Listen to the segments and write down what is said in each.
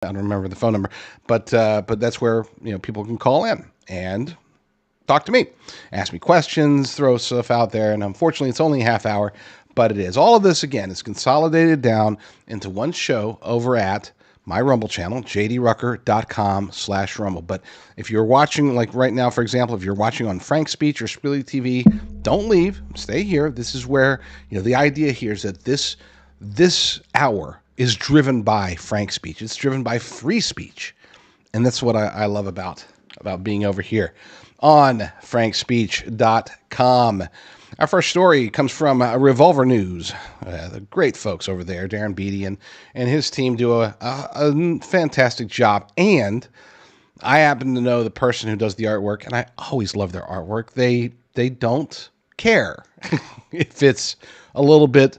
I don't remember the phone number, but that's where people can call in and talk to me, ask me questions, throw stuff out there. And unfortunately, it's only a half hour, but it is. All of this, again, is consolidated down into one show over at my Rumble channel, jdrucker.com/Rumble. But if you're watching, like right now, for example, if you're watching on Frank's Speech or Spilly TV, don't leave. Stay here. This is where, the idea here is that this hour is driven by Frank's Speech. It's driven by free speech. And that's what I love about being over here on frankspeech.com. Our first story comes from Revolver News. The great folks over there, Darren Beatty and his team, do a fantastic job. And I happen to know the person who does the artwork, and I always love their artwork. They don't care if it's a little bit...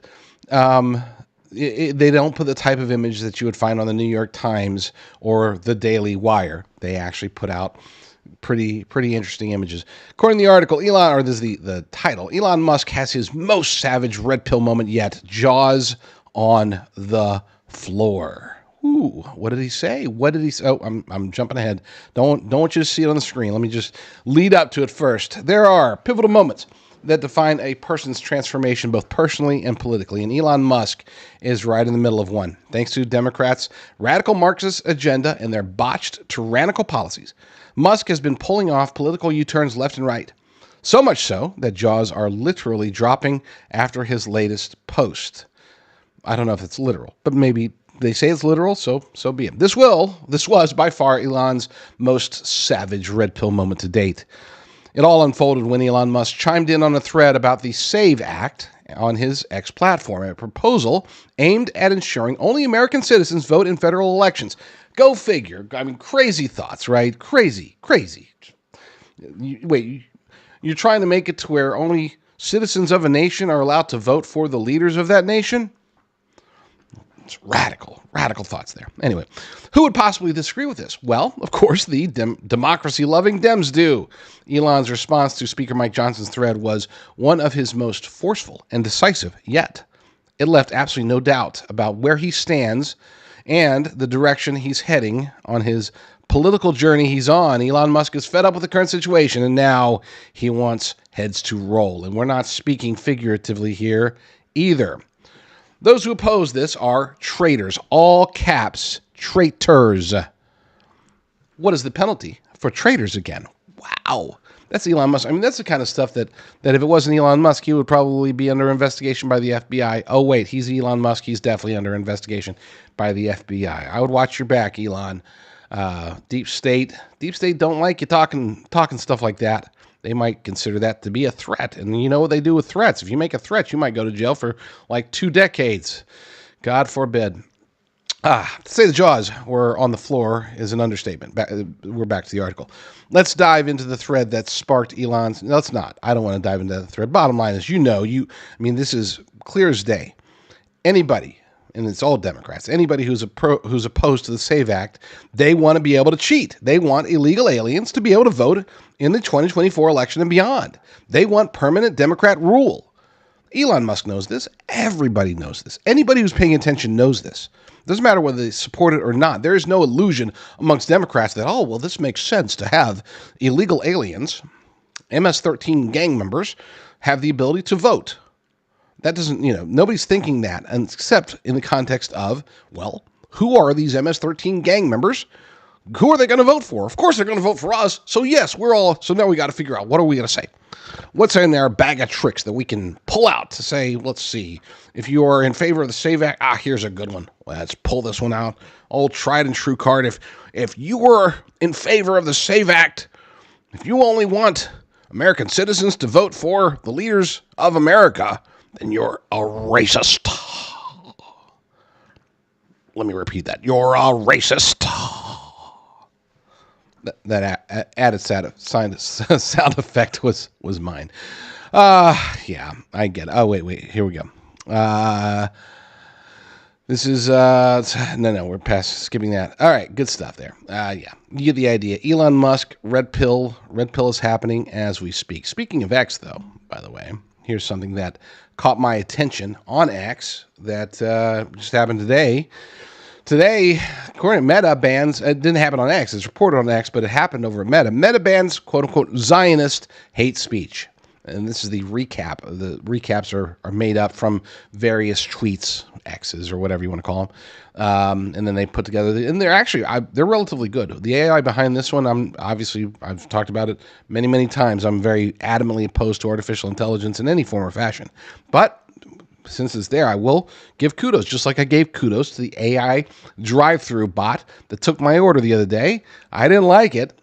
they don't put the type of image that you would find on the New York Times or the Daily Wire. They actually put out pretty interesting images. According to the article, this is the title, Elon Musk has his most savage red pill moment yet. Jaws on the floor. Ooh, what did he say? Oh, I'm jumping ahead. Don't want you to see it on the screen. Let me just lead up to it first. There are pivotal moments that define a person's transformation both personally and politically, and Elon Musk is right in the middle of one. Thanks to Democrats' radical Marxist agenda and their botched tyrannical policies, Musk has been pulling off political U-turns left and right. So much so that jaws are literally dropping after his latest post. I don't know if it's literal, but maybe they say it's literal, so be it. This was by far Elon's most savage red pill moment to date. It all unfolded when Elon Musk chimed in on a thread about the SAVE Act on his X platform, a proposal aimed at ensuring only American citizens vote in federal elections. Go figure. I mean, crazy thoughts, right? Crazy. Wait, you're trying to make it to where only citizens of a nation are allowed to vote for the leaders of that nation? It's radical thoughts there. Anyway, who would possibly disagree with this? Well, of course, the democracy-loving Dems do. Elon's response to Speaker Mike Johnson's thread was one of his most forceful and decisive yet. It left absolutely no doubt about where he stands and the direction he's heading on his political journey he's on. Elon Musk is fed up with the current situation, and now he wants heads to roll. And we're not speaking figuratively here either. Those who oppose this are traitors, all caps, traitors. What is the penalty for traitors again? Wow. That's Elon Musk. I mean, that's the kind of stuff that if it wasn't Elon Musk, he would probably be under investigation by the FBI. Oh, wait, he's Elon Musk. He's definitely under investigation by the FBI. I would watch your back, Elon. Deep State don't like you talking stuff like that. They might consider that to be a threat. And you know what they do with threats? If you make a threat, you might go to jail for like 2 decades. God forbid. To say the jaws were on the floor is an understatement. We're back to the article. Let's dive into the thread that sparked Elon's... No, let's not. I don't want to dive into the thread. Bottom line is, this is clear as day. Anybody, and it's all Democrats, anybody who's opposed to the SAVE Act, they want to be able to cheat. They want illegal aliens to be able to vote in the 2024 election and beyond. They want permanent Democrat rule. Elon Musk knows this. Everybody knows this. Anybody who's paying attention knows this. Doesn't matter whether they support it or not. There is no illusion amongst Democrats that, this makes sense to have illegal aliens, MS-13 gang members, have the ability to vote. That doesn't, nobody's thinking that, except in the context of, who are these MS-13 gang members? Who are they going to vote for? Of course they're going to vote for us. So yes, so now we got to figure out, what are we going to say? What's in our bag of tricks that we can pull out to say, let's see, if you are in favor of the SAVE Act, here's a good one. Let's pull this one out. Old tried and true card. If you were in favor of the SAVE Act, if you only want American citizens to vote for the leaders of America, then you're a racist. Let me repeat that. You're a racist. That added sound effect was mine. Yeah, I get it. Oh, wait, here we go. This is, no, we're skipping that. All right, good stuff there. Yeah, you get the idea. Elon Musk, red pill is happening as we speak. Speaking of X, though, by the way, here's something that caught my attention on X that just happened today. Today, according to Meta, bans, it didn't happen on X, it's reported on X, but it happened over at Meta. Meta bans, quote unquote, Zionist hate speech. And this is the recap. The recaps are made up from various tweets, X's, or whatever you want to call them. And then they put together, and they're actually, they're relatively good. The AI behind this one, I've talked about it many, many times. I'm very adamantly opposed to artificial intelligence in any form or fashion. But since it's there, I will give kudos, just like I gave kudos to the AI drive-through bot that took my order the other day. I didn't like it,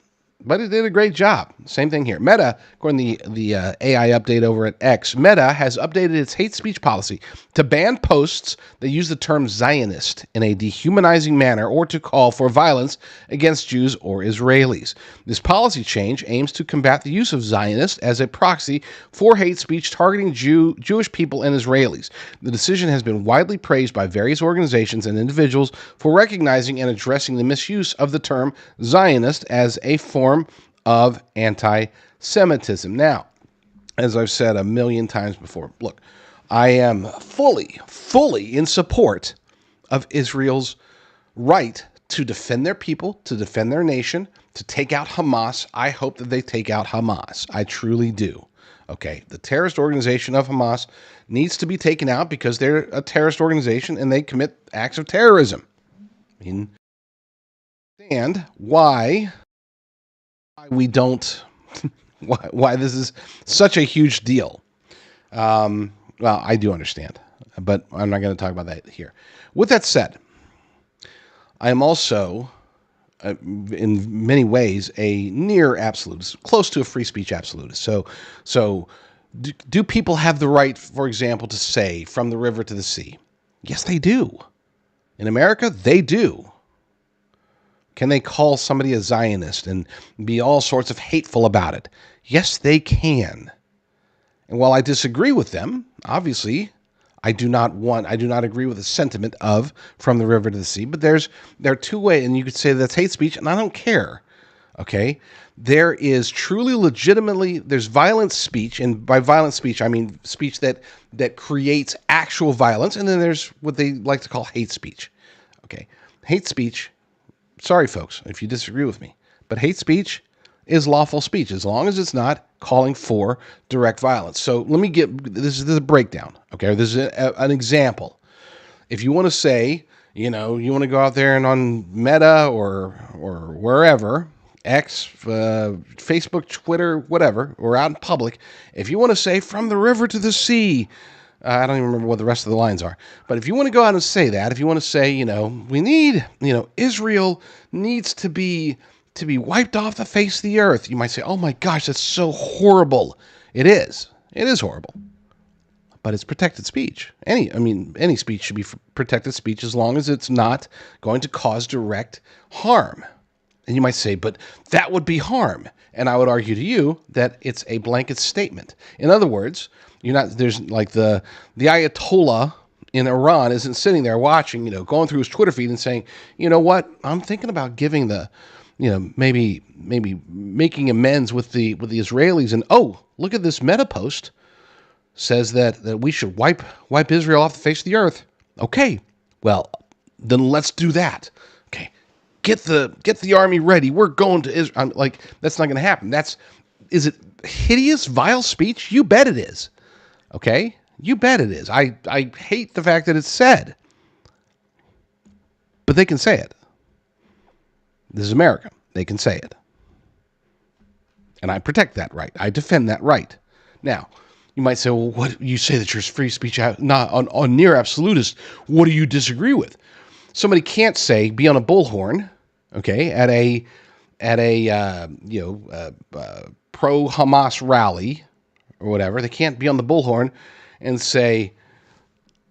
but it did a great job. Same thing here. Meta, according to the AI update over at X, Meta has updated its hate speech policy to ban posts that use the term Zionist in a dehumanizing manner or to call for violence against Jews or Israelis. This policy change aims to combat the use of Zionist as a proxy for hate speech targeting Jewish people and Israelis. The decision has been widely praised by various organizations and individuals for recognizing and addressing the misuse of the term Zionist as a form of anti-Semitism. Now, as I've said a million times before, look, I am fully in support of Israel's right to defend their people, to defend their nation, to take out Hamas. I hope that they take out Hamas. I truly do. Okay, the terrorist organization of Hamas needs to be taken out because they're a terrorist organization and they commit acts of terrorism. I mean, and why we don't, why this is such a huge deal. Well, I do understand, but I'm not going to talk about that here. With that said, I am also, in many ways, a near absolutist, close to a free speech absolutist. So do people have the right, for example, to say from the river to the sea? Yes, they do. In America, they do. Can they call somebody a Zionist and be all sorts of hateful about it? Yes, they can. And while I disagree with them, obviously, I do not agree with the sentiment of from the river to the sea, but there are two ways, and you could say that's hate speech, and I don't care. Okay? There is truly legitimately, there's violent speech, and by violent speech, I mean speech that creates actual violence, and then there's what they like to call hate speech. Okay? Hate speech, sorry, folks, if you disagree with me, but hate speech is lawful speech as long as it's not calling for direct violence. So let me this is a breakdown, okay? This is an example. If you want to say, you want to go out there and on Meta or wherever, X, Facebook, Twitter, whatever, or out in public, if you want to say from the river to the sea, I don't even remember what the rest of the lines are. But if you want to go out and say that, if you want to say, we need, Israel needs to be wiped off the face of the earth, you might say, oh my gosh, that's so horrible. It is. It is horrible. But it's protected speech. Any speech should be protected speech as long as it's not going to cause direct harm. And you might say, but that would be harm. And I would argue to you that it's a blanket statement. In other words, there's like the Ayatollah in Iran isn't sitting there watching, going through his Twitter feed and saying, you know what, I'm thinking about giving maybe making amends with the Israelis. And oh, look at this Meta post says that we should wipe Israel off the face of the earth. Okay, well, then let's do that. Okay, get the army ready. We're going to Israel. That's not going to happen. Is it hideous, vile speech? You bet it is. Okay, you bet it is. I hate the fact that it's said, but they can say it. This is America. They can say it. And I protect that right. I defend that right. Now, you might say, well, what you say that you're free speech, not on near absolutist. What do you disagree with? Somebody can't say be on a bullhorn, okay, at a pro Hamas rally or whatever. They can't be on the bullhorn and say,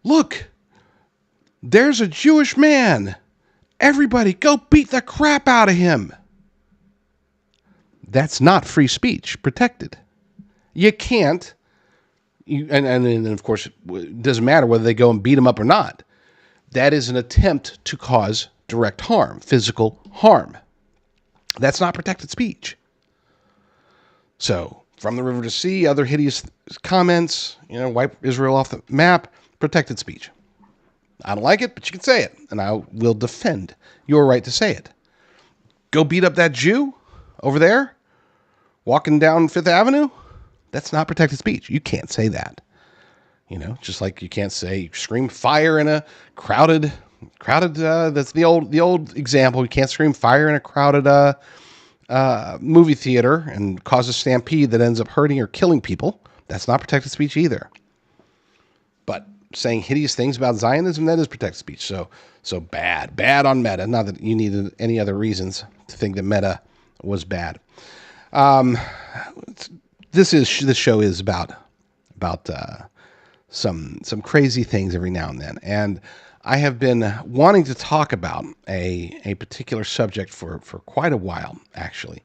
look, there's a Jewish man. Everybody go beat the crap out of him. That's not free speech, protected. You can't, and of course, it doesn't matter whether they go and beat him up or not. That is an attempt to cause direct harm, physical harm. That's not protected speech. So, from the river to sea, other hideous comments, wipe Israel off the map, protected speech. I don't like it, but you can say it, and I will defend your right to say it. Go beat up that Jew over there, walking down Fifth Avenue. That's not protected speech. You can't say that. Just like you can't say scream fire in a crowded. That's the old example. You can't scream fire in a crowded movie theater and cause a stampede that ends up hurting or killing people. That's not protected speech either. But saying hideous things about Zionism, that is protected speech. So bad on Meta. Not that you needed any other reasons to think that Meta was bad. This show is about some crazy things every now and then, and I have been wanting to talk about a particular subject for quite a while, actually.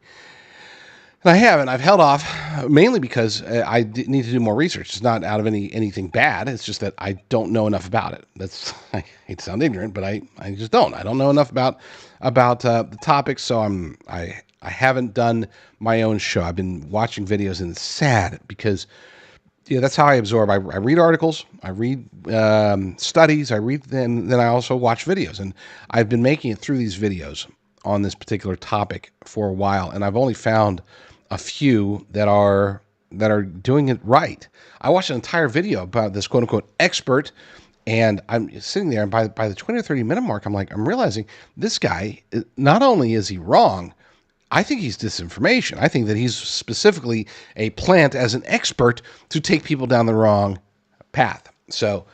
And I haven't. I've held off mainly because I need to do more research. It's not out of anything bad. It's just that I don't know enough about it. I hate to sound ignorant, but I just don't. I don't know enough about the topic, so I haven't done my own show. I've been watching videos, and it's sad because that's how I absorb. I read articles, I read studies, I read, then I also watch videos, and I've been making it through these videos on this particular topic for a while, and I've only found a few that are doing it right. I watched an entire video about this quote unquote expert, and I'm sitting there, and by the 20 or 30 minute mark, I'm realizing this guy, not only is he wrong, I think he's disinformation. I think that he's specifically a plant as an expert to take people down the wrong path. So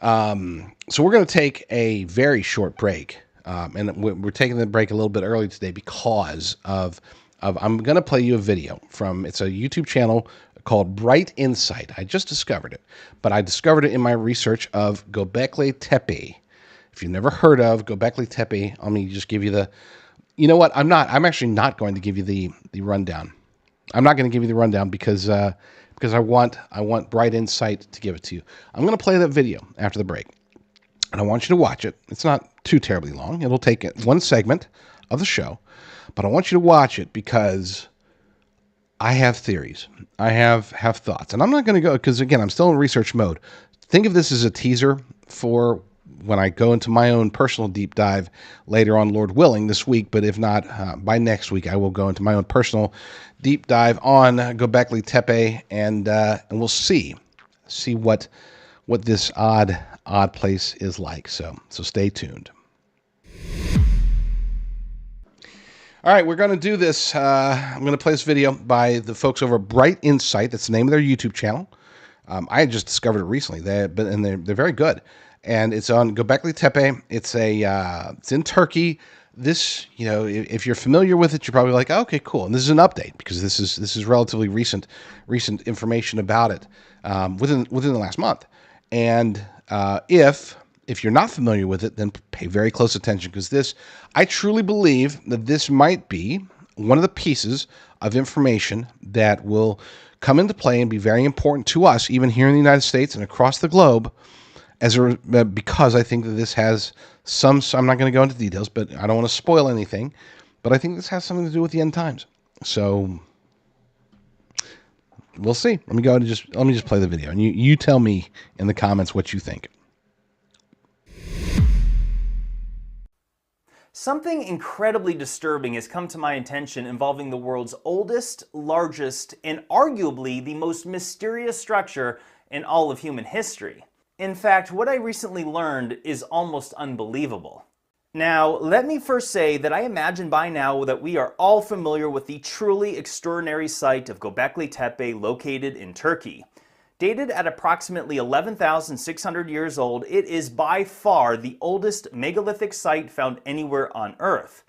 we're going to take a very short break, and we're taking the break a little bit early today because of I'm going to play you a video it's a YouTube channel called Bright Insight. I just discovered it, but I discovered it in my research of Gobekli Tepe. If you've never heard of Gobekli Tepe, let me just give you you know what? I'm actually not going to give you the rundown. I'm not going to give you the rundown because I want Bright Insight to give it to you. I'm going to play that video after the break, and I want you to watch it. It's not too terribly long. It'll take one segment of the show, but I want you to watch it because I have theories. I have thoughts, and I'm not going to go because again, I'm still in research mode. Think of this as a teaser for when I go into my own personal deep dive later on, Lord willing, this week. But if not, by next week, I will go into my own personal deep dive on Gobekli Tepe, and we'll see what this odd place is like. So stay tuned. All right, we're going to do this. I'm going to play this video by the folks over at Bright Insight. That's the name of their YouTube channel. I had just discovered it recently. They're very good. And it's on Gobekli Tepe. It's in Turkey. This, if you're familiar with it, you're probably like, oh, okay, cool. And this is an update because this is relatively recent information about it within the last month. And if you're not familiar with it, then pay very close attention because I truly believe that this might be one of the pieces of information that will come into play and be very important to us, even here in the United States and across the globe. Because I think that this has I'm not going to go into details, but I don't want to spoil anything, but I think this has something to do with the end times. So we'll see. Let me just play the video, and you tell me in the comments what you think. Something incredibly disturbing has come to my attention involving the world's oldest, largest, and arguably the most mysterious structure in all of human history. In fact, what I recently learned is almost unbelievable. Now, let me first say that I imagine by now that we are all familiar with the truly extraordinary site of Gobekli Tepe located in Turkey. Dated at approximately 11,600 years old, it is by far the oldest megalithic site found anywhere on Earth.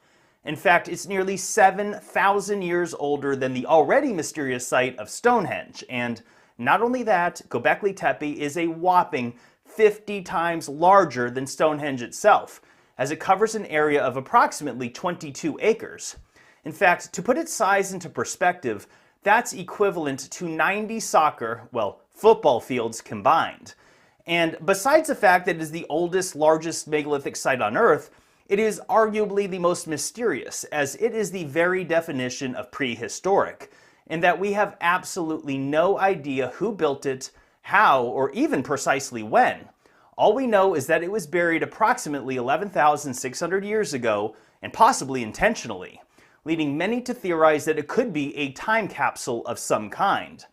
In fact, it's nearly 7,000 years older than the already mysterious site of Stonehenge, and not only that, Gobekli Tepe is a whopping 50 times larger than Stonehenge itself, as it covers an area of approximately 22 acres. In fact, to put its size into perspective, that's equivalent to 90 football fields combined. And besides the fact that it is the oldest, largest megalithic site on Earth, it is arguably the most mysterious, as it is the very definition of prehistoric, in that we have absolutely no idea who built it, how, or even precisely when. All we know is that it was buried approximately 11,600 years ago, and possibly intentionally, leading many to theorize that it could be a time capsule of some kind.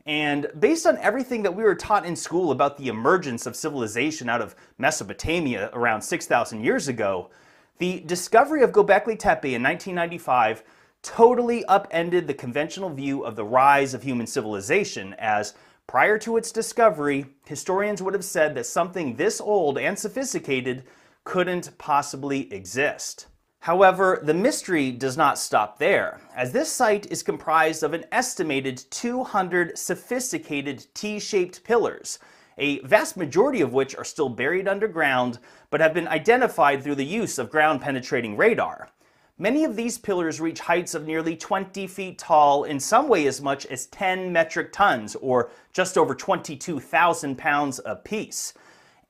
And based on everything that we were taught in school about the emergence of civilization out of Mesopotamia around 6,000 years ago, the discovery of Gobekli Tepe in 1995 totally upended the conventional view of the rise of human civilization, as prior to its discovery, historians would have said that something this old and sophisticated couldn't possibly exist. However, the mystery does not stop there, as this site is comprised of an estimated 200 sophisticated T-shaped pillars, a vast majority of which are still buried underground, but have been identified through the use of ground-penetrating radar. Many of these pillars reach heights of nearly 20 feet tall, in some way as much as 10 metric tons, or just over 22,000 pounds apiece.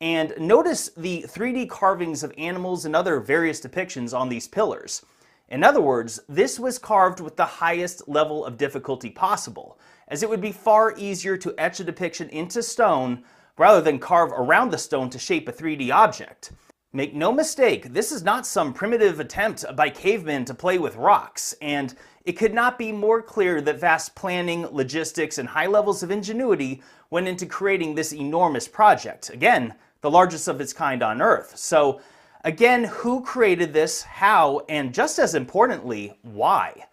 And notice the 3D carvings of animals and other various depictions on these pillars. In other words, this was carved with the highest level of difficulty possible, as it would be far easier to etch a depiction into stone rather than carve around the stone to shape a 3D object. Make no mistake, this is not some primitive attempt by cavemen to play with rocks, and it could not be more clear that vast planning, logistics, and high levels of ingenuity went into creating this enormous project. Again, the largest of its kind on Earth. So, again, who created this, how, and just as importantly, why?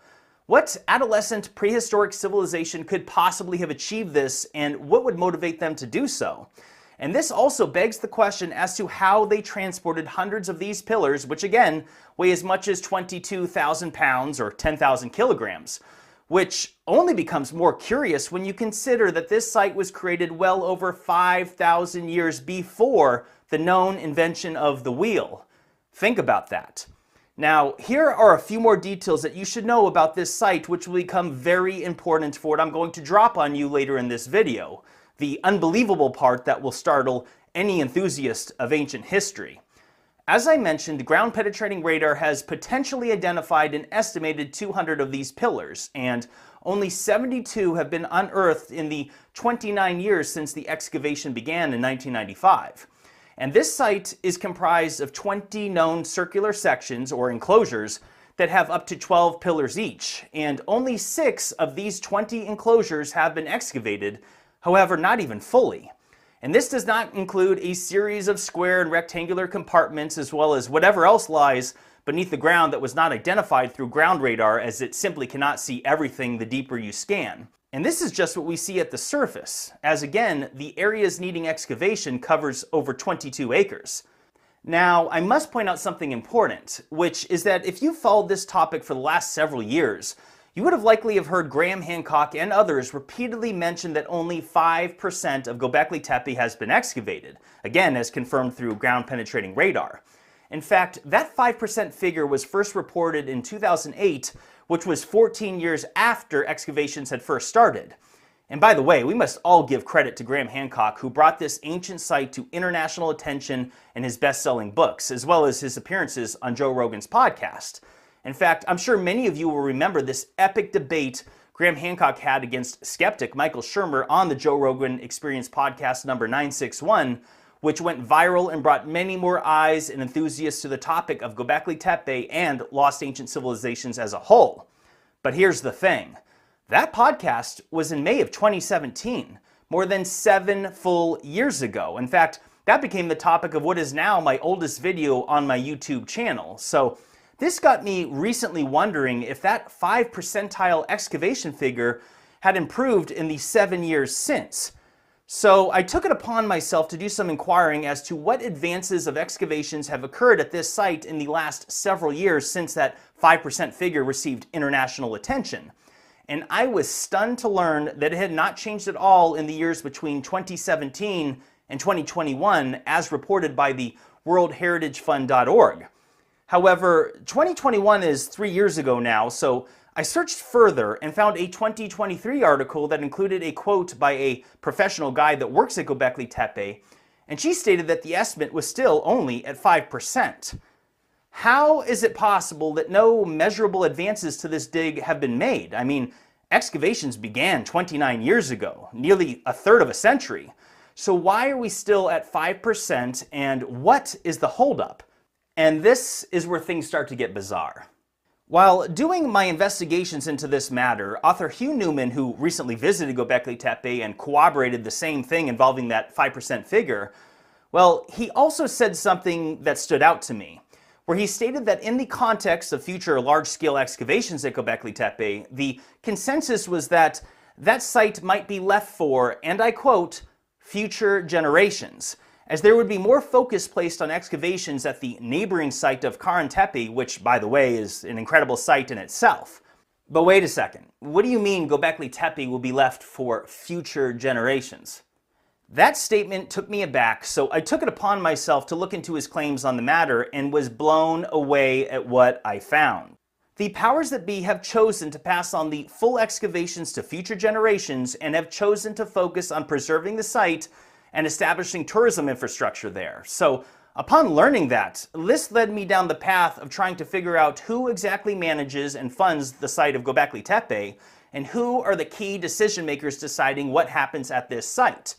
What adolescent prehistoric civilization could possibly have achieved this, and what would motivate them to do so? And this also begs the question as to how they transported hundreds of these pillars, which again, weigh as much as 22,000 pounds or 10,000 kilograms, which only becomes more curious when you consider that this site was created well over 5,000 years before the known invention of the wheel. Think about that. Now, here are a few more details that you should know about this site, which will become very important for what I'm going to drop on you later in this video. The unbelievable part that will startle any enthusiast of ancient history. As I mentioned, ground-penetrating radar has potentially identified an estimated 200 of these pillars, and only 72 have been unearthed in the 29 years since the excavation began in 1995. And this site is comprised of 20 known circular sections, or enclosures, that have up to 12 pillars each, and only 6 of these 20 enclosures have been excavated, however, not even fully. And this does not include a series of square and rectangular compartments, as well as whatever else lies beneath the ground that was not identified through ground radar, as it simply cannot see everything the deeper you scan. And this is just what we see at the surface, as again, the areas needing excavation covers over 22 acres. Now, I must point out something important, which is that if you've followed this topic for the last several years, you would have likely heard Graham Hancock and others repeatedly mention that only 5% of Gobekli Tepe has been excavated, again as confirmed through ground-penetrating radar. In fact, that 5% figure was first reported in 2008, which was 14 years after excavations had first started. And by the way, we must all give credit to Graham Hancock, who brought this ancient site to international attention in his best-selling books, as well as his appearances on Joe Rogan's podcast. In fact, I'm sure many of you will remember this epic debate Graham Hancock had against skeptic Michael Shermer on the Joe Rogan Experience podcast number 961, which went viral and brought many more eyes and enthusiasts to the topic of Gobekli Tepe and lost ancient civilizations as a whole. But here's the thing. That podcast was in May of 2017, more than 7 full years ago. In fact, that became the topic of what is now my oldest video on my YouTube channel. So this got me recently wondering if that 5 percentile excavation figure had improved in the 7 years since. So I took it upon myself to do some inquiring as to what advances of excavations have occurred at this site in the last several years since that 5% figure received international attention. And I was stunned to learn that it had not changed at all in the years between 2017 and 2021, as reported by the WorldHeritageFund.org. However, 2021 is 3 years ago now, so I searched further and found a 2023 article that included a quote by a professional guide that works at Gobekli Tepe, and she stated that the estimate was still only at 5%. How is it possible that no measurable advances to this dig have been made? I mean, excavations began 29 years ago, nearly a third of a century. So why are we still at 5%, and what is the holdup? And this is where things start to get bizarre. While doing my investigations into this matter, author Hugh Newman, who recently visited Gobekli Tepe and corroborated the same thing involving that 5% figure, well, he also said something that stood out to me, where he stated that in the context of future large-scale excavations at Gobekli Tepe, the consensus was that that site might be left for, and I quote, future generations, as there would be more focus placed on excavations at the neighboring site of Karen Tepe, which, by the way, is an incredible site in itself. But wait a second, what do you mean Gobekli Tepe will be left for future generations? That statement took me aback, so I took it upon myself to look into his claims on the matter and was blown away at what I found. The powers that be have chosen to pass on the full excavations to future generations and have chosen to focus on preserving the site and establishing tourism infrastructure there. So, upon learning that, this led me down the path of trying to figure out who exactly manages and funds the site of Gobekli Tepe, and who are the key decision makers deciding what happens at this site.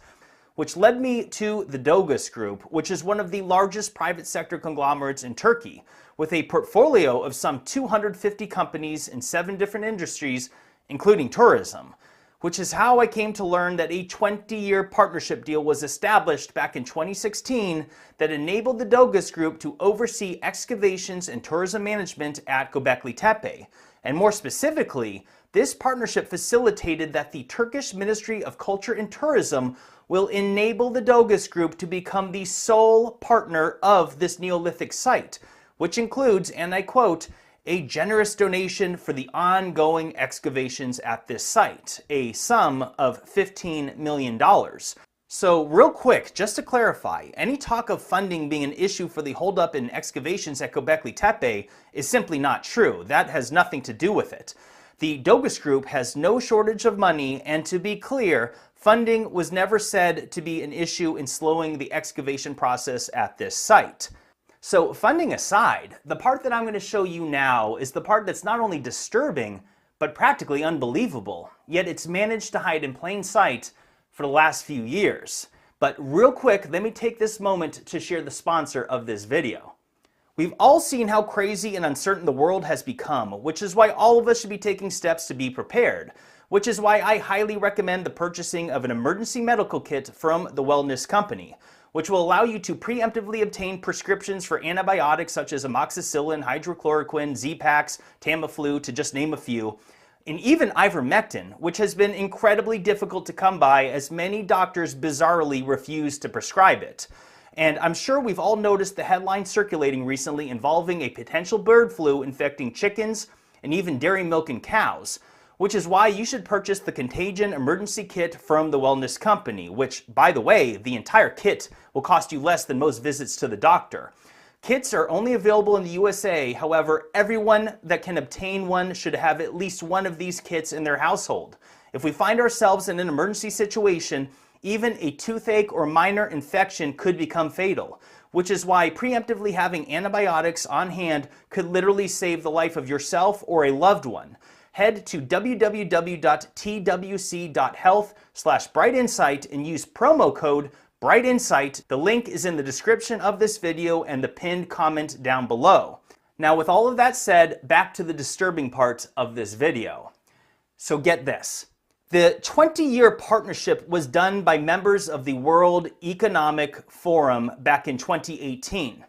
Which led me to the Dogus Group, which is one of the largest private sector conglomerates in Turkey, with a portfolio of some 250 companies in 7 different industries, including tourism. Which is how I came to learn that a 20-year partnership deal was established back in 2016 that enabled the Dogus Group to oversee excavations and tourism management at Gobekli Tepe. And more specifically, this partnership facilitated that the Turkish Ministry of Culture and Tourism will enable the Dogus Group to become the sole partner of this Neolithic site, which includes, and I quote, a generous donation for the ongoing excavations at this site, a sum of $15 million. So real quick, just to clarify, any talk of funding being an issue for the holdup in excavations at Gobekli Tepe is simply not true. That has nothing to do with it. The Dogus Group has no shortage of money, and to be clear, funding was never said to be an issue in slowing the excavation process at this site. So funding aside, the part that I'm going to show you now is the part that's not only disturbing, but practically unbelievable, yet it's managed to hide in plain sight for the last few years. But real quick, let me take this moment to share the sponsor of this video. We've all seen how crazy and uncertain the world has become, which is why all of us should be taking steps to be prepared, which is why I highly recommend the purchasing of an emergency medical kit from the Wellness Company, which will allow you to preemptively obtain prescriptions for antibiotics such as amoxicillin, hydrochloroquine, Z-Pax, Tamiflu, to just name a few, and even ivermectin, which has been incredibly difficult to come by as many doctors bizarrely refuse to prescribe it. And I'm sure we've all noticed the headlines circulating recently involving a potential bird flu infecting chickens and even dairy milk and cows, which is why you should purchase the Contagion Emergency Kit from the Wellness Company, which, by the way, the entire kit will cost you less than most visits to the doctor. Kits are only available in the USA, however, everyone that can obtain one should have at least one of these kits in their household. If we find ourselves in an emergency situation, even a toothache or minor infection could become fatal, which is why preemptively having antibiotics on hand could literally save the life of yourself or a loved one. Head to www.twc.health/brightinsight and use promo code BrightInsight. The link is in the description of this video and the pinned comment down below. Now, with all of that said, back to the disturbing part of this video. So get this. The 20-year partnership was done by members of the World Economic Forum back in 2018.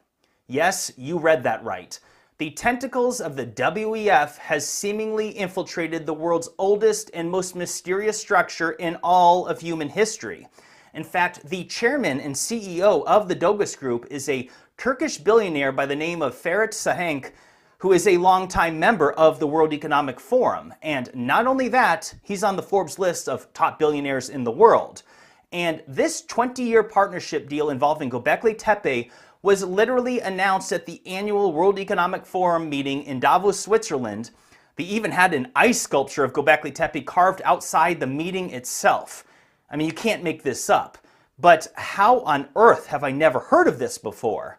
Yes, you read that right. The tentacles of the WEF has seemingly infiltrated the world's oldest and most mysterious structure in all of human history. In fact, the chairman and CEO of the Dogus Group is a Turkish billionaire by the name of Ferit Sahenk, who is a longtime member of the World Economic Forum. And not only that, he's on the Forbes list of top billionaires in the world. And this 20-year partnership deal involving Gobekli Tepe was literally announced at the annual World Economic Forum meeting in Davos, Switzerland. They even had an ice sculpture of Gobekli Tepe carved outside the meeting itself. I mean, you can't make this up. But how on earth have I never heard of this before?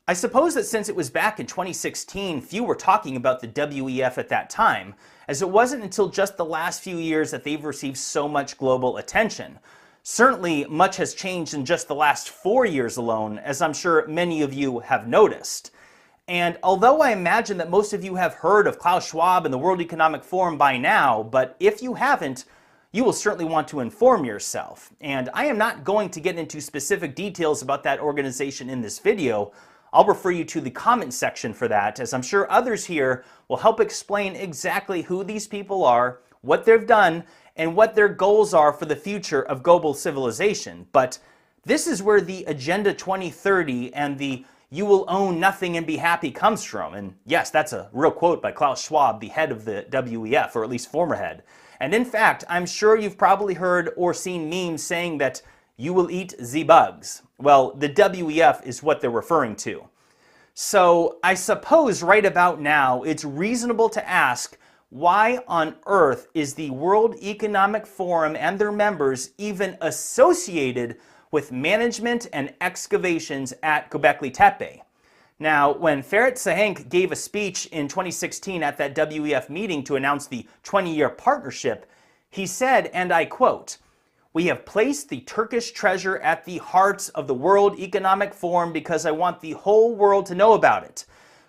I suppose that since it was back in 2016, few were talking about the WEF at that time, as it wasn't until just the last few years that they've received so much global attention. Certainly, much has changed in just the last 4 years alone, as I'm sure many of you have noticed. And although I imagine that most of you have heard of Klaus Schwab and the World Economic Forum by now, but if you haven't, you will certainly want to inform yourself. And I am not going to get into specific details about that organization in this video. I'll refer you to the comment section for that, as I'm sure others here will help explain exactly who these people are, what they've done, and what their goals are for the future of global civilization. But this is where the Agenda 2030 and the "you will own nothing and be happy" comes from. And yes, that's a real quote by Klaus Schwab, the head of the WEF, or at least former head. And in fact, I'm sure you've probably heard or seen memes saying that "you will eat the bugs." Well, the WEF is what they're referring to. So I suppose right about now, it's reasonable to ask, why on earth is the World Economic Forum and their members even associated with management and excavations at Gobekli Tepe? Now, when Ferit Sahenk gave a speech in 2016 at that WEF meeting to announce the 20-year partnership, he said, and I quote, "We have placed the Turkish treasure at the heart of the World Economic Forum because I want the whole world to know about it.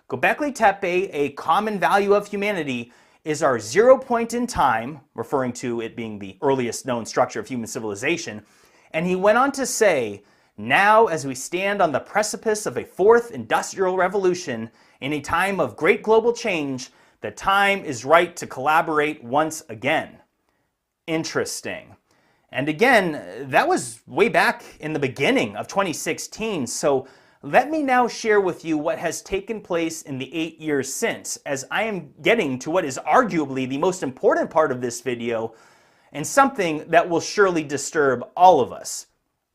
Gobekli Tepe, a common value of humanity, is our 0 point in time," referring to it being the earliest known structure of human civilization. And he went on to say, "Now, as we stand on the precipice of a fourth industrial revolution, in a time of great global change, the time is right to collaborate once again." Interesting. And again, that was way back in the beginning of 2016, so let me now share with you what has taken place in the 8 years since, as I am getting to what is arguably the most important part of this video, and something that will surely disturb all of us.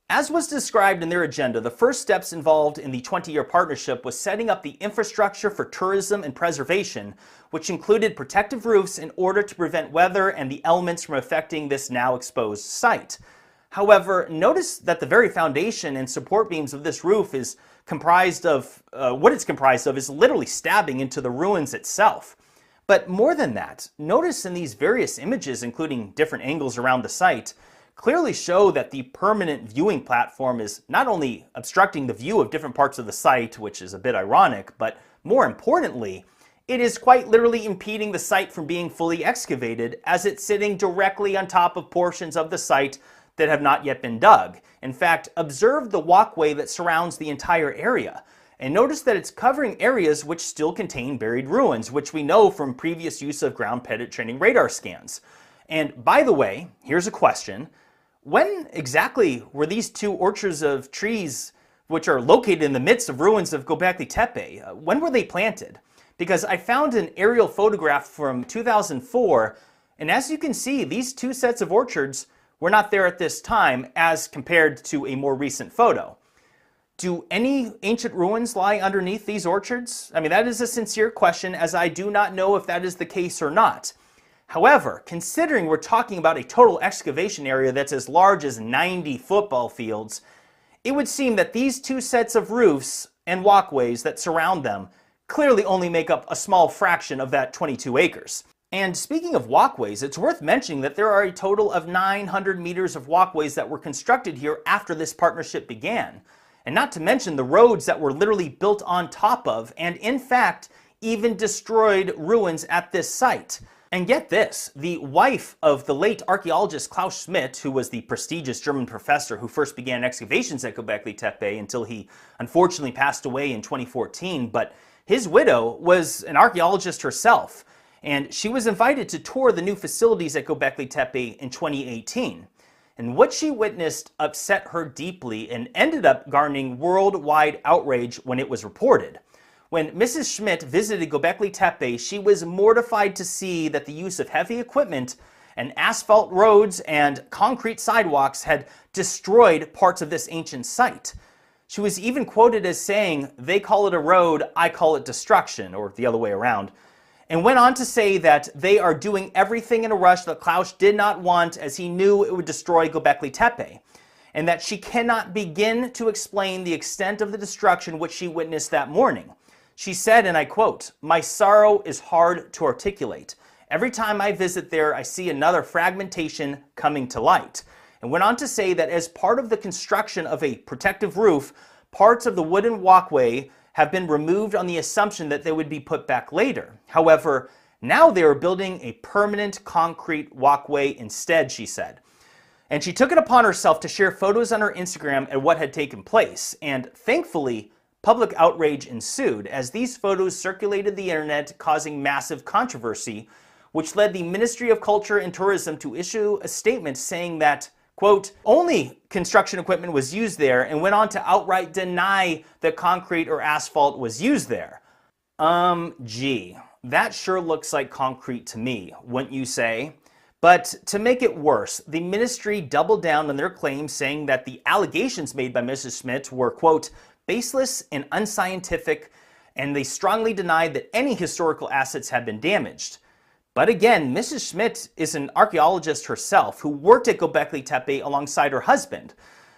As was described in their agenda, the first steps involved in the 20-year partnership was setting up the infrastructure for tourism and preservation, which included protective roofs in order to prevent weather and the elements from affecting this now exposed site. However, notice that the very foundation and support beams of this roof is comprised of, what it's comprised of is literally stabbing into the ruins itself. But more than that, notice in these various images, including different angles around the site, clearly show that the permanent viewing platform is not only obstructing the view of different parts of the site, which is a bit ironic, but more importantly, it is quite literally impeding the site from being fully excavated, as it's sitting directly on top of portions of the site that have not yet been dug. In fact, observe the walkway that surrounds the entire area, and notice that it's covering areas which still contain buried ruins, which we know from previous use of ground-penetrating radar scans. And by the way, here's a question. When exactly were these two orchards of trees, which are located in the midst of ruins of Gobekli Tepe, when were they planted? Because I found an aerial photograph from 2004, and as you can see, these two sets of orchards were not there at this time as compared to a more recent photo. Do any ancient ruins lie underneath these orchards? I mean, that is a sincere question, as I do not know if that is the case or not. However, considering we're talking about a total excavation area that's as large as 90 football fields, it would seem that these two sets of roofs and walkways that surround them clearly only make up a small fraction of that 22 acres. And speaking of walkways, it's worth mentioning that there are a total of 900 meters of walkways that were constructed here after this partnership began. And not to mention the roads that were literally built on top of, and in fact, even destroyed ruins at this site. And get this, the wife of the late archaeologist Klaus Schmidt, who was the prestigious German professor who first began excavations at Gobekli Tepe until he unfortunately passed away in 2014, but his widow was an archaeologist herself, and she was invited to tour the new facilities at Gobekli Tepe in 2018. And what she witnessed upset her deeply and ended up garnering worldwide outrage when it was reported. When Mrs. Schmidt visited Gobekli Tepe, she was mortified to see that the use of heavy equipment and asphalt roads and concrete sidewalks had destroyed parts of this ancient site. She was even quoted as saying, "They call it a road, I call it destruction," or the other way around, and went on to say that they are doing everything in a rush that Klaus did not want, as he knew it would destroy Gobekli Tepe, and that she cannot begin to explain the extent of the destruction which she witnessed that morning. She said, and I quote, "My sorrow is hard to articulate. Every time I visit there, I see another fragmentation coming to light." and went on to say that as part of the construction of a protective roof, parts of the wooden walkway have been removed on the assumption that they would be put back later. However, now they are building a permanent concrete walkway instead, she said. And she took it upon herself to share photos on her Instagram at what had taken place. And thankfully, public outrage ensued as these photos circulated the internet, causing massive controversy, which led the Ministry of Culture and Tourism to issue a statement saying that, quote, only construction equipment was used there, and went on to outright deny that concrete or asphalt was used there. Gee, that sure looks like concrete to me, wouldn't you say? But to make it worse, the ministry doubled down on their claims, saying that the allegations made by Mrs. Schmidt were, quote, baseless and unscientific, and they strongly denied that any historical assets had been damaged. But again, Mrs. Schmidt is an archaeologist herself who worked at Gobekli Tepe alongside her husband.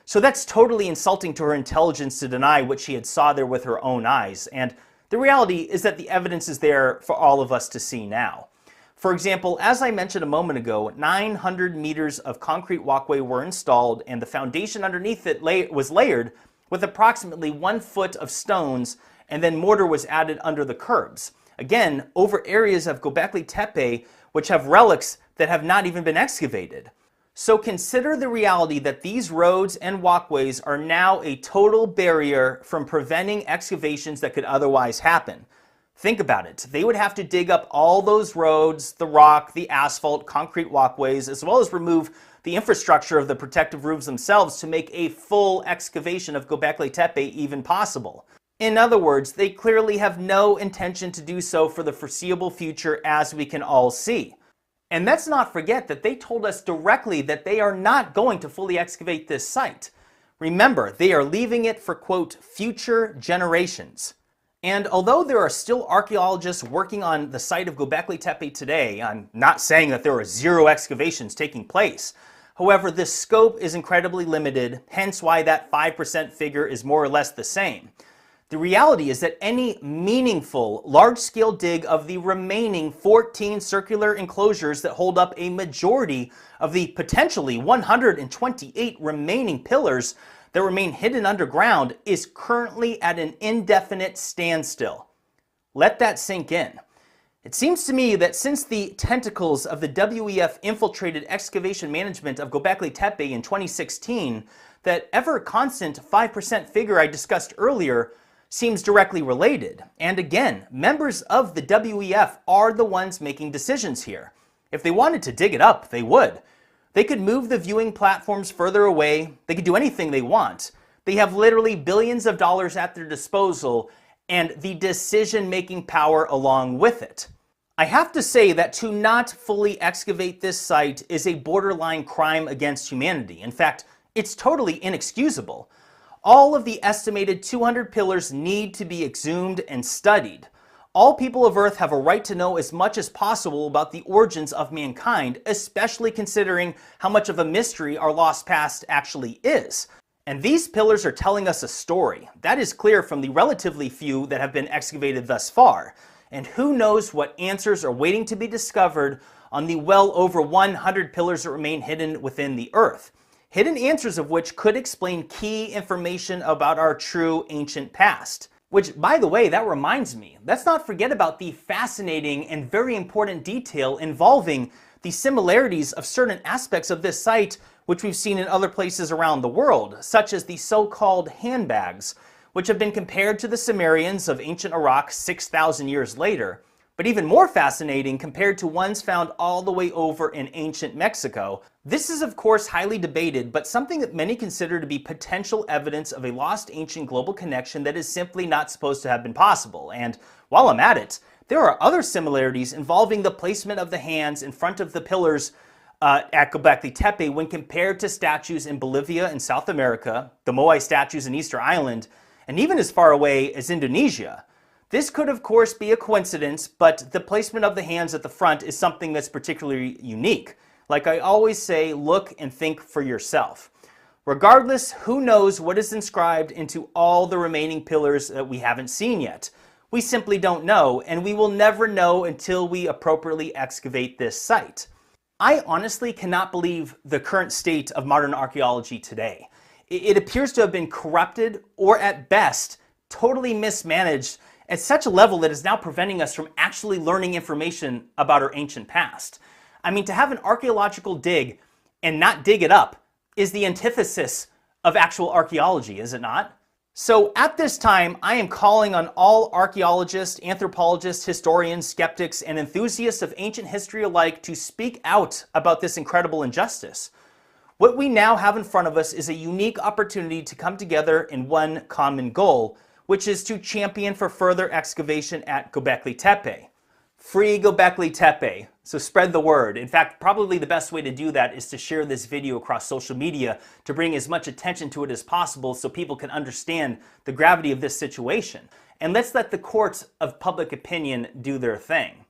So that's totally insulting to her intelligence to deny what she had saw there with her own eyes. And the reality is that the evidence is there for all of us to see now. For example, as I mentioned a moment ago, 900 meters of concrete walkway were installed, and the foundation underneath it was layered with approximately 1 foot of stones, and then mortar was added under the curbs. Again, over areas of Gobekli Tepe which have relics that have not even been excavated. So consider the reality that these roads and walkways are now a total barrier from preventing excavations that could otherwise happen. Think about it. They would have to dig up all those roads, the rock, the asphalt, concrete walkways, as well as remove the infrastructure of the protective roofs themselves to make a full excavation of Gobekli Tepe even possible. In other words, they clearly have no intention to do so for the foreseeable future, as we can all see. And let's not forget that they told us directly that they are not going to fully excavate this site. Remember, they are leaving it for, quote, future generations. And although there are still archaeologists working on the site of Gobekli Tepe today, I'm not saying that there are 0 excavations taking place. However, the scope is incredibly limited, hence why that 5% figure is more or less the same. The reality is that any meaningful, large-scale dig of the remaining 14 circular enclosures that hold up a majority of the potentially 128 remaining pillars that remain hidden underground is currently at an indefinite standstill. Let that sink in. It seems to me that since the tentacles of the WEF infiltrated excavation management of Gobekli Tepe in 2016, that ever-constant 5% figure I discussed earlier seems directly related. And again, members of the WEF are the ones making decisions here. If they wanted to dig it up, they would. They could move the viewing platforms further away. They could do anything they want. They have literally billions of dollars at their disposal and the decision-making power along with it. I have to say that to not fully excavate this site is a borderline crime against humanity. In fact, it's totally inexcusable. All of the estimated 200 pillars need to be exhumed and studied. All people of Earth have a right to know as much as possible about the origins of mankind, especially considering how much of a mystery our lost past actually is. And these pillars are telling us a story. That is clear from the relatively few that have been excavated thus far. And who knows what answers are waiting to be discovered on the well over 100 pillars that remain hidden within the Earth. Hidden answers of which could explain key information about our true ancient past. Which, by the way, that reminds me, let's not forget about the fascinating and very important detail involving the similarities of certain aspects of this site which we've seen in other places around the world, such as the so-called handbags, which have been compared to the Sumerians of ancient Iraq 6,000 years later, but even more fascinating compared to ones found all the way over in ancient Mexico. This is of course highly debated, but something that many consider to be potential evidence of a lost ancient global connection that is simply not supposed to have been possible. And while I'm at it, there are other similarities involving the placement of the hands in front of the pillars at Gobekli Tepe when compared to statues in Bolivia and South America, the Moai statues in Easter Island, and even as far away as Indonesia. This could of course be a coincidence, but the placement of the hands at the front is something that's particularly unique. Like I always say, look and think for yourself. Regardless, who knows what is inscribed into all the remaining pillars that we haven't seen yet? We simply don't know, and we will never know until we appropriately excavate this site. I honestly cannot believe the current state of modern archaeology today. It appears to have been corrupted, or at best, totally mismanaged at such a level that is now preventing us from actually learning information about our ancient past. I mean, to have an archaeological dig and not dig it up is the antithesis of actual archaeology, is it not? So at this time, I am calling on all archaeologists, anthropologists, historians, skeptics, and enthusiasts of ancient history alike to speak out about this incredible injustice. What we now have in front of us is a unique opportunity to come together in one common goal, which is to champion for further excavation at Gobekli Tepe. Free Gobekli Tepe. So spread the word. In fact, probably the best way to do that is to share this video across social media to bring as much attention to it as possible so people can understand the gravity of this situation. And let's let the courts of public opinion do their thing.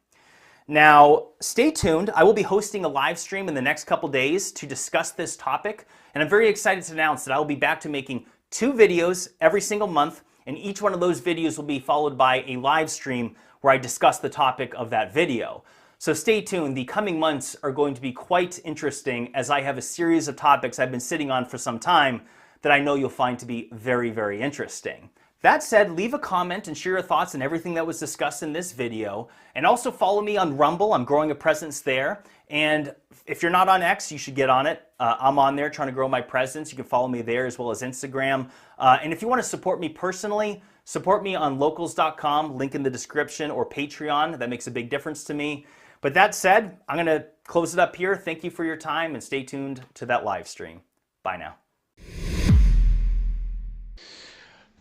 Now, stay tuned. I will be hosting a live stream in the next couple days to discuss this topic. And I'm very excited to announce that I will be back to making 2 videos every single month. And each one of those videos will be followed by a live stream where I discuss the topic of that video. So stay tuned. The coming months are going to be quite interesting as I have a series of topics I've been sitting on for some time that I know you'll find to be very, very interesting. That said, leave a comment and share your thoughts on everything that was discussed in this video. And also follow me on Rumble. I'm growing a presence there. And if you're not on X, you should get on it. I'm on there trying to grow my presence. You can follow me there as well as Instagram. And if you want to support me personally, support me on locals.com, link in the description, or Patreon. That makes a big difference to me. But that said, I'm going to close it up here. Thank you for your time and stay tuned to that live stream. Bye now.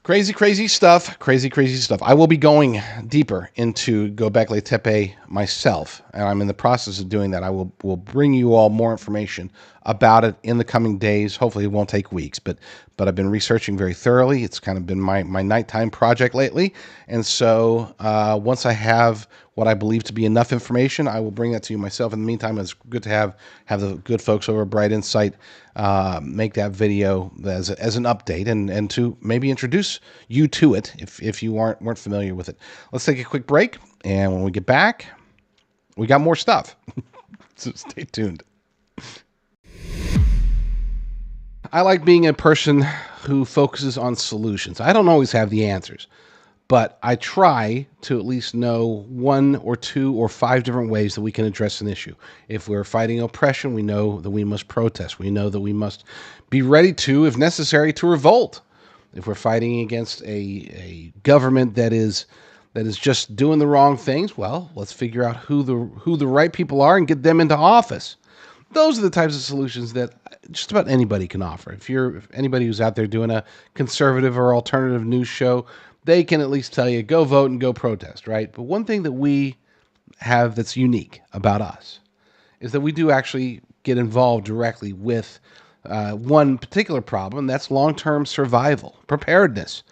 Crazy, crazy stuff. Crazy, crazy stuff. I will be going deeper into Gobekli Tepe myself, and I'm in the process of doing that. I will bring you all more information about it in the coming days. Hopefully it won't take weeks, but I've been researching very thoroughly. It's kind of been my nighttime project lately. And so once I have what I believe to be enough information, I will bring that to you myself. In the meantime, it's good to have the good folks over at Bright Insight make that video as an update and to maybe introduce you to it if you weren't familiar with it. Let's take a quick break, and when we get back, we got more stuff. So stay tuned. I like being a person who focuses on solutions. I don't always have the answers, but I try to at least know 1 or 2 or 5 different ways that we can address an issue. If we're fighting oppression, we know that we must protest. We know that we must be ready to, if necessary, to revolt. If we're fighting against a government that is just doing the wrong things, well, let's figure out who the right people are and get them into office. Those are the types of solutions that just about anybody can offer. If anybody who's out there doing a conservative or alternative news show, they can at least tell you, go vote and go protest, right? But one thing that we have that's unique about us is that we do actually get involved directly with one particular problem. That's long-term survival, preparedness.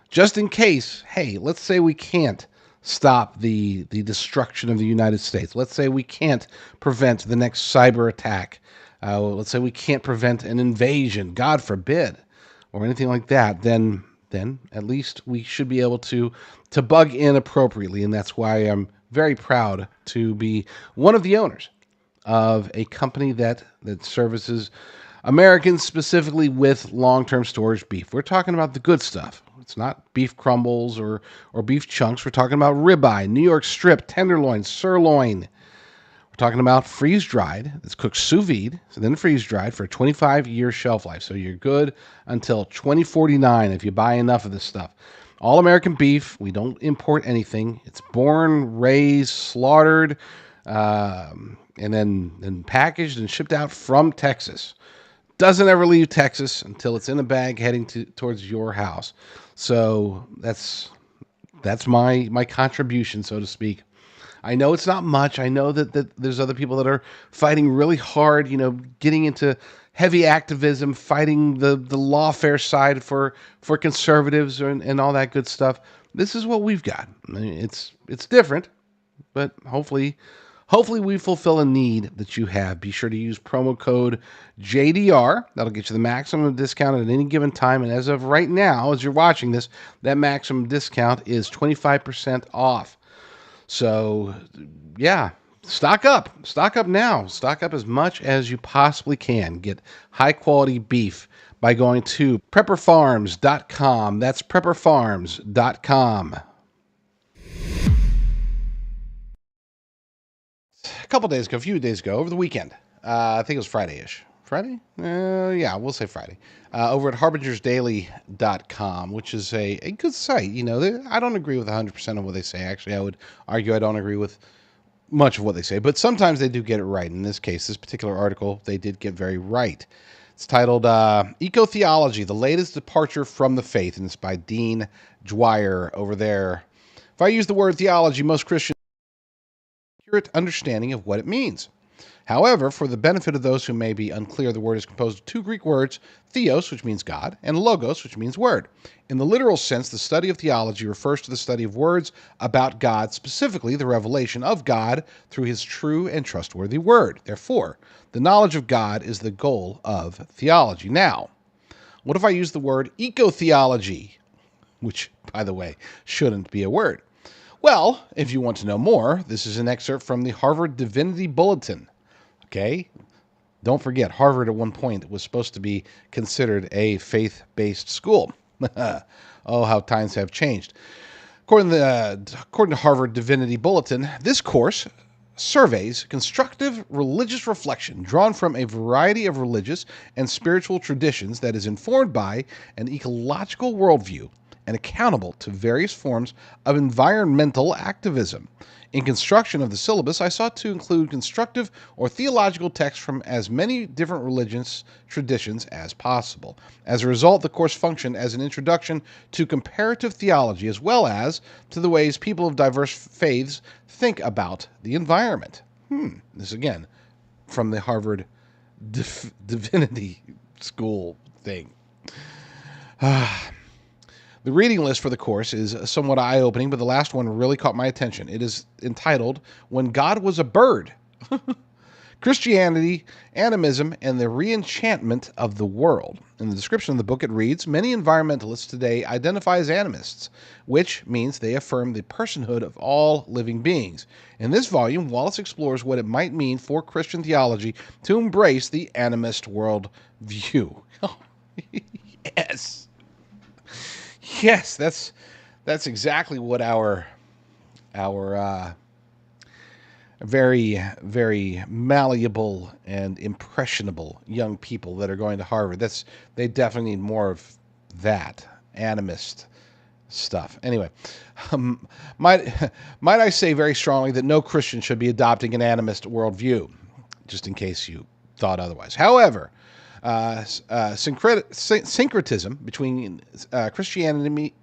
Just in case, hey, let's say we can't stop the destruction of the United States. Let's say we can't prevent the next cyber attack. Let's say we can't prevent an invasion, God forbid, or anything like that. Then at least we should be able to bug in appropriately. And that's why I'm very proud to be one of the owners of a company that services Americans specifically with long-term storage beef. We're talking about the good stuff. It's not beef crumbles or beef chunks. We're talking about ribeye, New York strip, tenderloin, sirloin. We're talking about freeze-dried. It's cooked sous vide, so then freeze-dried for a 25-year shelf life. So you're good until 2049 if you buy enough of this stuff. All American beef. We don't import anything. It's born, raised, slaughtered, and then packaged and shipped out from Texas. Doesn't ever leave Texas until it's in a bag heading towards your house. So that's my contribution, so to speak. I know it's not much. I know that there's other people that are fighting really hard, getting into heavy activism, fighting the lawfare side for conservatives and all that good stuff. This is what we've got. I mean, it's different, but hopefully we fulfill a need that you have. Be sure to use promo code JDR. That'll get you the maximum discount at any given time. And as of right now, as you're watching this, that maximum discount is 25% off. So, yeah, Stock up. Stock up now. Stock up as much as you possibly can. Get high quality beef by going to prepperfarms.com. That's prepperfarms.com. A few days ago, over the weekend, I think it was Friday-ish. Friday? Yeah, we'll say Friday. Over at harbingersdaily.com, which is a good site. You know, I don't agree with 100% of what they say. Actually, I would argue I don't agree with much of what they say, but sometimes they do get it right. In this case, this particular article, they did get very right. It's titled Eco-Theology, the latest departure from the faith, and it's by Dean Dwyer over there. If I use the word theology, most Christians have an accurate understanding of what it means. However, for the benefit of those who may be unclear, the word is composed of two Greek words, theos, which means God, and logos, which means word. In the literal sense, the study of theology refers to the study of words about God, specifically the revelation of God through his true and trustworthy word. Therefore, the knowledge of God is the goal of theology. Now, what if I use the word eco-theology, which, by the way, shouldn't be a word? Well, if you want to know more, this is an excerpt from the Harvard Divinity Bulletin. Okay? Don't forget, Harvard at one point was supposed to be considered a faith-based school. Oh, how times have changed. According to Harvard Divinity Bulletin, this course surveys constructive religious reflection drawn from a variety of religious and spiritual traditions that is informed by an ecological worldview and accountable to various forms of environmental activism. In construction of the syllabus, I sought to include constructive or theological texts from as many different religious traditions as possible. As a result, the course functioned as an introduction to comparative theology as well as to the ways people of diverse faiths think about the environment. This again from the Harvard Divinity School thing. The reading list for the course is somewhat eye-opening, but the last one really caught my attention. It is entitled, When God Was a Bird. Christianity, Animism, and the Reenchantment of the World. In the description of the book, it reads, many environmentalists today identify as animists, which means they affirm the personhood of all living beings. In this volume, Wallace explores what it might mean for Christian theology to embrace the animist world view. Yes. Yes, that's exactly what our very, very malleable and impressionable young people that are going to Harvard, they definitely need more of that animist stuff. Anyway, might I say very strongly that no Christian should be adopting an animist worldview, just in case you thought otherwise. However, syncretism between Christianity,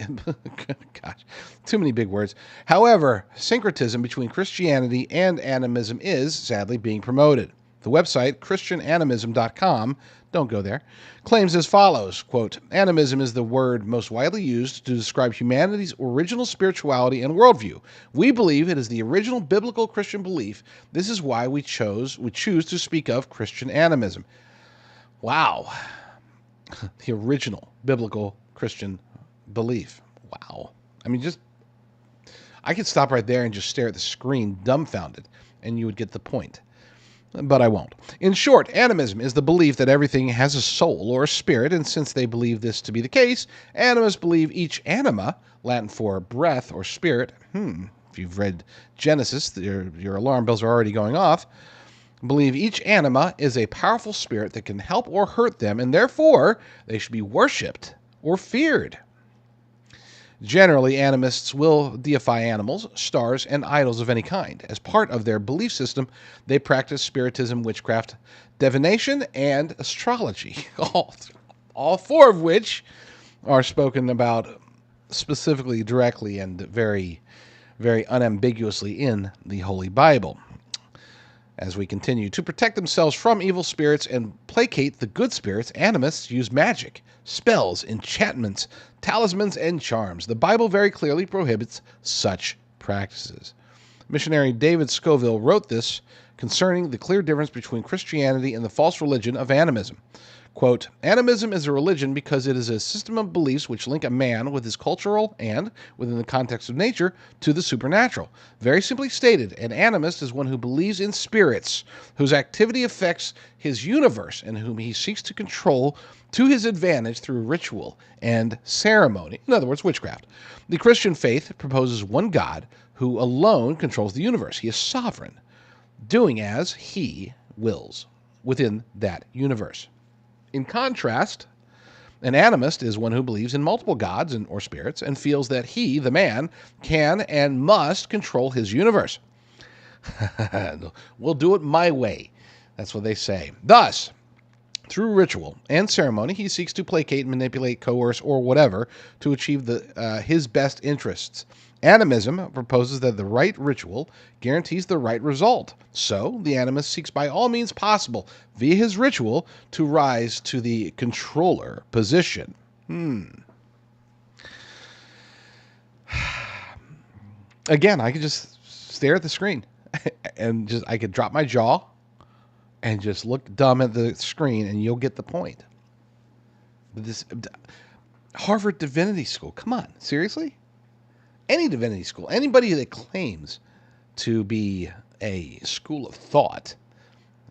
gosh, too many big words. However, syncretism between Christianity and animism is sadly being promoted. The website, christiananimism.com, don't go there, claims as follows, quote, animism is the word most widely used to describe humanity's original spirituality and worldview. We believe it is the original biblical Christian belief. This is why we choose to speak of Christian animism. Wow. The original biblical Christian belief. Wow. I mean, I could stop right there and just stare at the screen dumbfounded, and you would get the point. But I won't. In short, animism is the belief that everything has a soul or a spirit, and since they believe this to be the case, animists believe each anima, Latin for breath or spirit, if you've read Genesis, your alarm bells are already going off, believe each anima is a powerful spirit that can help or hurt them, and therefore they should be worshipped or feared. Generally, animists will deify animals, stars, and idols of any kind. As part of their belief system, they practice spiritism, witchcraft, divination, and astrology, all four of which are spoken about specifically, directly, and very, very unambiguously in the Holy Bible. As we continue, to protect themselves from evil spirits and placate the good spirits, animists use magic, spells, enchantments, talismans, and charms. The Bible very clearly prohibits such practices. Missionary David Scoville wrote this concerning the clear difference between Christianity and the false religion of animism. Quote, animism is a religion because it is a system of beliefs which link a man with his cultural and, within the context of nature, to the supernatural. Very simply stated, an animist is one who believes in spirits, whose activity affects his universe, and whom he seeks to control to his advantage through ritual and ceremony. In other words, witchcraft. The Christian faith proposes one God who alone controls the universe. He is sovereign, doing as he wills within that universe. In contrast, an animist is one who believes in multiple gods or spirits and feels that he, the man, can and must control his universe. We'll do it my way. That's what they say. Thus, through ritual and ceremony, he seeks to placate, manipulate, coerce, or whatever to achieve his best interests. Animism proposes that the right ritual guarantees the right result. So, the animist seeks by all means possible, via his ritual, to rise to the controller position. Again, I could just stare at the screen and I could drop my jaw and just look dumb at the screen and you'll get the point. This Harvard Divinity School, come on, seriously? Any divinity school, anybody that claims to be a school of thought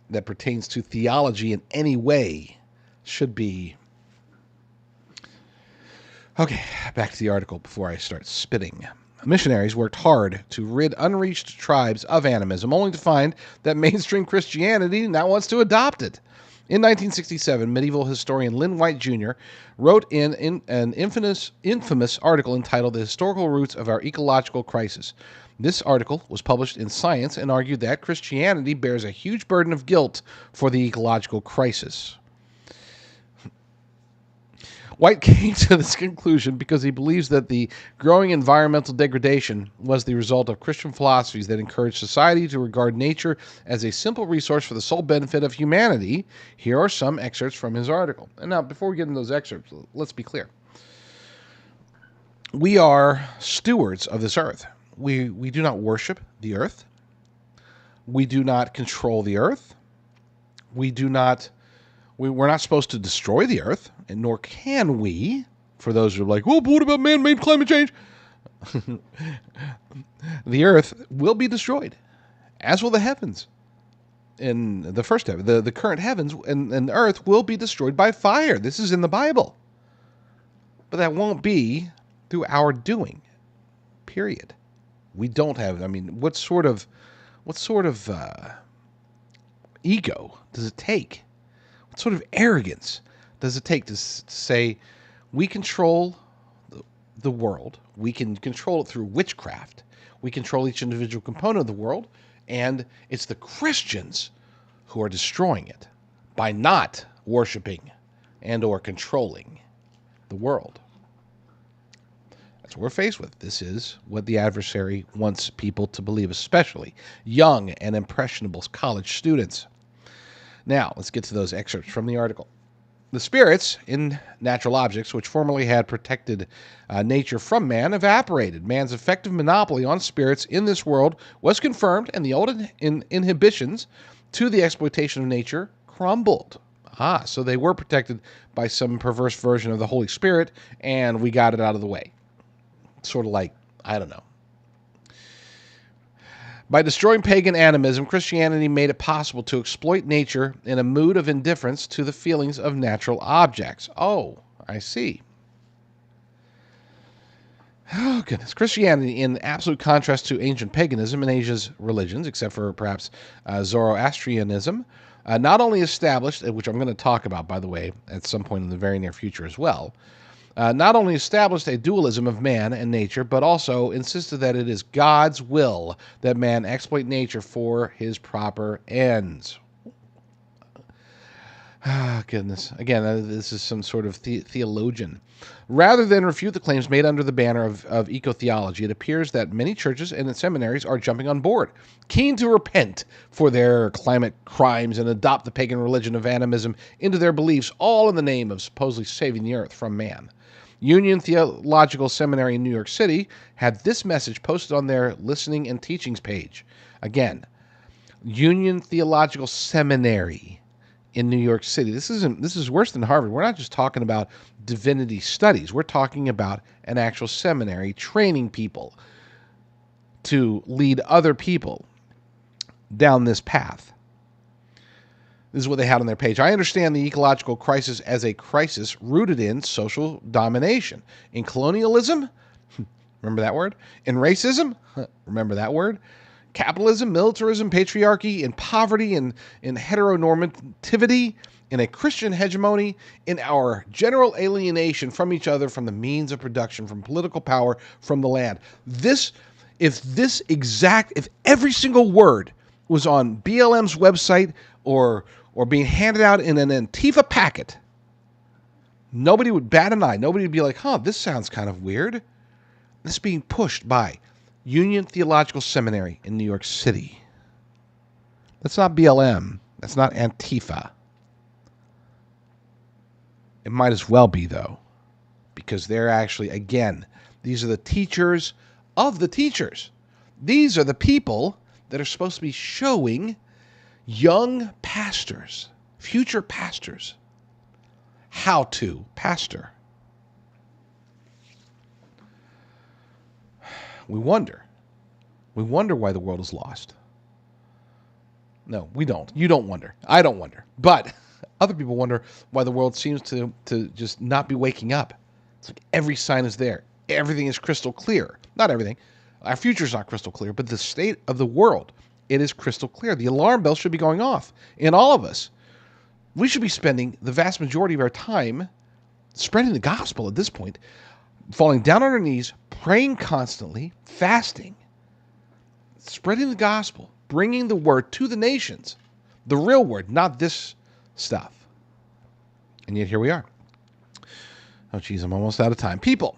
that pertains to theology in any way should be... Okay, back to the article before I start spitting. Missionaries worked hard to rid unreached tribes of animism, only to find that mainstream Christianity now wants to adopt it. In 1967, medieval historian Lynn White Jr. wrote in an infamous article entitled The Historical Roots of Our Ecological Crisis. This article was published in Science and argued that Christianity bears a huge burden of guilt for the ecological crisis. White came to this conclusion because he believes that the growing environmental degradation was the result of Christian philosophies that encourage society to regard nature as a simple resource for the sole benefit of humanity. Here are some excerpts from his article. And now, before we get into those excerpts, let's be clear. We are stewards of this earth. We do not worship the earth. We do not control the earth. We're not supposed to destroy the earth, and nor can we, for those who are like, well, but what about man-made climate change? The earth will be destroyed, as will the heavens. In the first heaven, the current heavens and the earth will be destroyed by fire. This is in the Bible. But that won't be through our doing, period. We don't have, what sort of ego does it take? What sort of arrogance does it take to say we control the world, we can control it through witchcraft, we control each individual component of the world, and it's the Christians who are destroying it by not worshiping and or controlling the world? That's what we're faced with. This is what the adversary wants people to believe, especially young and impressionable college students. Now, let's get to those excerpts from the article. The spirits in natural objects, which formerly had protected nature from man, evaporated. Man's effective monopoly on spirits in this world was confirmed, and the old inhibitions to the exploitation of nature crumbled. So they were protected by some perverse version of the Holy Spirit, and we got it out of the way. Sort of like, I don't know. By destroying pagan animism, Christianity made it possible to exploit nature in a mood of indifference to the feelings of natural objects. Oh, I see. Oh, goodness. Christianity, in absolute contrast to ancient paganism and Asia's religions, except for perhaps Zoroastrianism, not only established, which I'm going to talk about, by the way, at some point in the very near future as well, not only established a dualism of man and nature, but also insisted that it is God's will that man exploit nature for his proper ends. Goodness. Again, this is some sort of theologian. Rather than refute the claims made under the banner of eco-theology, it appears that many churches and seminaries are jumping on board, keen to repent for their climate crimes and adopt the pagan religion of animism into their beliefs, all in the name of supposedly saving the earth from man. Union Theological Seminary in New York City had this message posted on their listening and teachings page. Again, Union Theological Seminary in New York City. This is worse than Harvard. We're not just talking about divinity studies. We're talking about an actual seminary training people to lead other people down this path. This is what they had on their page. I understand the ecological crisis as a crisis rooted in social domination, in colonialism, remember that word, in racism, remember that word, capitalism, militarism, patriarchy, in poverty, in heteronormativity, in a Christian hegemony, in our general alienation from each other, from the means of production, from political power, from the land. If every single word was on BLM's website or being handed out in an Antifa packet, nobody would bat an eye. Nobody would be like, this sounds kind of weird. This is being pushed by Union Theological Seminary in New York City. That's not BLM. That's not Antifa. It might as well be, though, because they're actually, again, these are the teachers of the teachers. These are the people that are supposed to be showing young pastors, future pastors, how to pastor. We wonder why the world is lost. No, we don't. You don't wonder. I don't wonder. But other people wonder why the world seems to just not be waking up. It's like every sign is there. Everything is crystal clear. Not everything. Our future is not crystal clear, but the state of the world, it is crystal clear. The alarm bell should be going off in all of us. We should be spending the vast majority of our time spreading the gospel at this point, falling down on our knees, praying constantly, fasting, spreading the gospel, bringing the word to the nations, the real word, not this stuff. And yet here we are. Oh, geez, I'm almost out of time. People,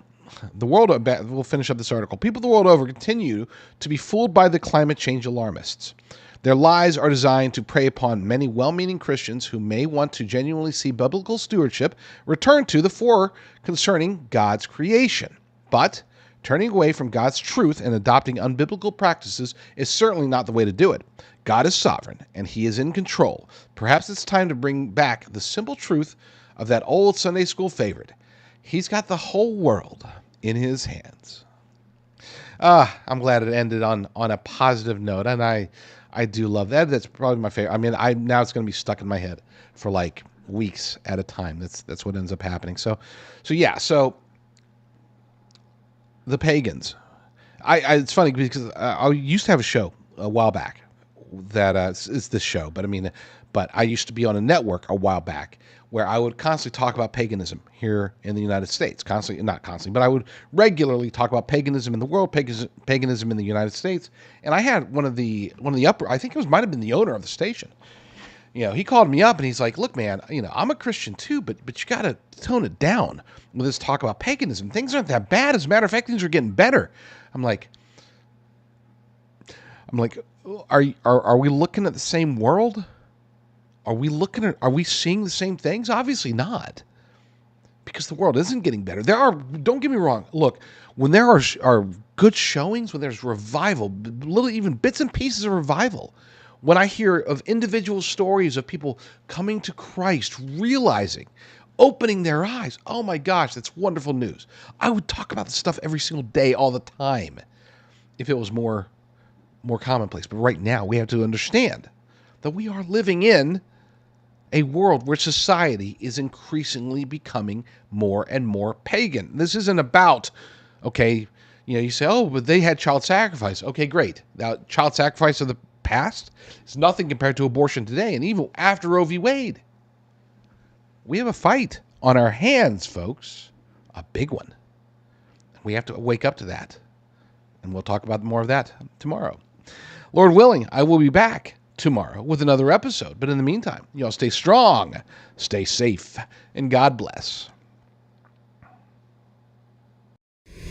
the world, we'll finish up this article. People the world over continue to be fooled by the climate change alarmists. Their lies are designed to prey upon many well-meaning Christians who may want to genuinely see biblical stewardship return to the fore concerning God's creation. But turning away from God's truth and adopting unbiblical practices is certainly not the way to do it. God is sovereign, and He is in control. Perhaps it's time to bring back the simple truth of that old Sunday school favorite. He's got the whole world in His hands. I'm glad it ended on a positive note, and I do love that. That's probably my favorite. I mean, now it's going to be stuck in my head for like weeks at a time. That's what ends up happening. So the pagans. It's funny because I used to have a show a while back that is this show, but I used to be on a network a while back where I would constantly talk about paganism here in the United States. Not constantly, but I would regularly talk about paganism in the world, paganism in the United States. And I had one of the upper, I think it might have been the owner of the station. He called me up and he's like, "Look, man, I'm a Christian too, but you got to tone it down with this talk about paganism. Things aren't that bad. As a matter of fact, things are getting better." I'm like, are we looking at the same world? Are we seeing the same things? Obviously not. Because the world isn't getting better. Don't get me wrong. Look, when there are good showings, when there's revival, little even bits and pieces of revival, when I hear of individual stories of people coming to Christ, realizing, opening their eyes, oh my gosh, that's wonderful news. I would talk about this stuff every single day, all the time, if it was more commonplace. But right now, we have to understand that we are living in a world where society is increasingly becoming more and more pagan. This isn't about, you say, oh, but they had child sacrifice. Okay, great. Now, child sacrifice of the past is nothing compared to abortion today, and even after Roe v. Wade. We have a fight on our hands, folks. A big one. We have to wake up to that. And we'll talk about more of that tomorrow. Lord willing, I will be back tomorrow with another episode. But in the meantime, y'all stay strong, stay safe, and God bless.